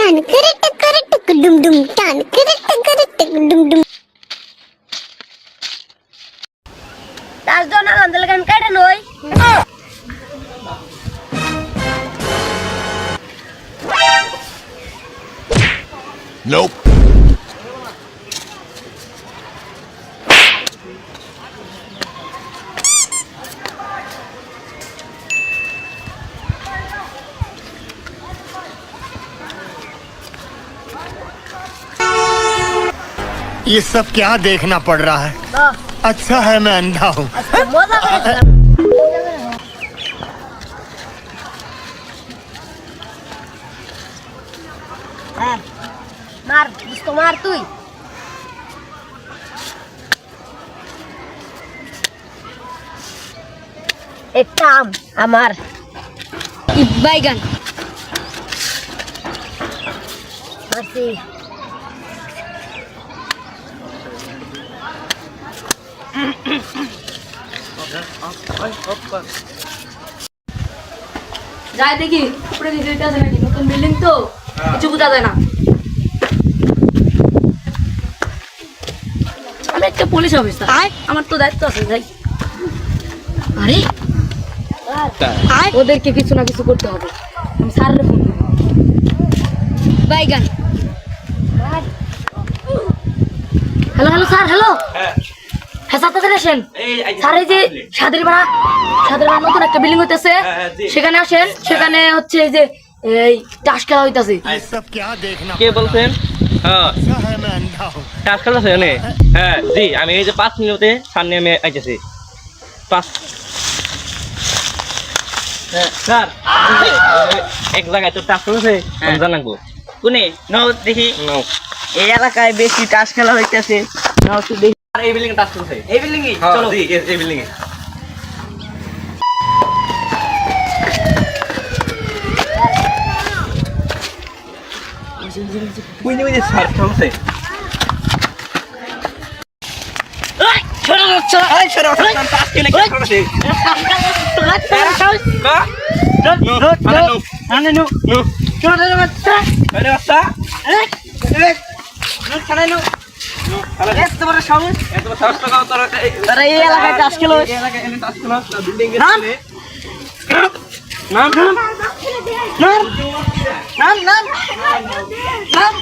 টান করে টক ডুম ডুম টান করে টক ডুম ডুম তার জন্য আনন্দের গান কাটে নই Nope. ये सब क्या देखना पड़ रहा है? अच्छा है मैं अंधा हूँ। মজা করে হ্যাঁ মার দুস্তো মার তুই একটা আম আমার বাইগান মাসি যাই দেখি উপরে কিছু আছে নাকি নতুন বিল্ডিং তো কিছু বোঝা যায় না আমি একটা পুলিশ অফিসার আমার তো দায়িত্ব আছে যাই আরে ওদেরকে কিছু না কিছু করতে হবে আমি স্যারের ফোন করবো বাইগান হ্যালো হ্যালো স্যার হ্যালো হ্যাঁ স্যার তাড়াতাড়ি আসেন স্যার এই যে সাদের পাড়া নতুন একটা বিল্ডিং হইতেছে সেখানে আসেন সেখানে হচ্ছে এই যে এই টাস খেলা হইতাছে ये सब क्या देखना কে বলছেন? হ্যাঁ अच्छा है मैं अंधा हूँ। কাজ করতেছে এনে হ্যাঁ জি আমি এই যে 5 মিনিটে সামনে আমি আইতেছি 5 স্যার এক জায়গায় তো টাস করতেছে আমি জানাবো কোনে নাও দেখি নাও এই এলাকায় বেশি টাস খেলা হইতেছে নাও তো দেখি আর এই বিল্ডিং টাস করতেছে এই বিল্ডিং এ চলো চলো জি এই বিল্ডিং এ বুঝতে স্যার চলছে টাস খেলে কি করতেছে আরে বাচ্চা এত বড় সাহস তারা এই এলাকায় টাস খেলো নাম নাম নাম নাম নাম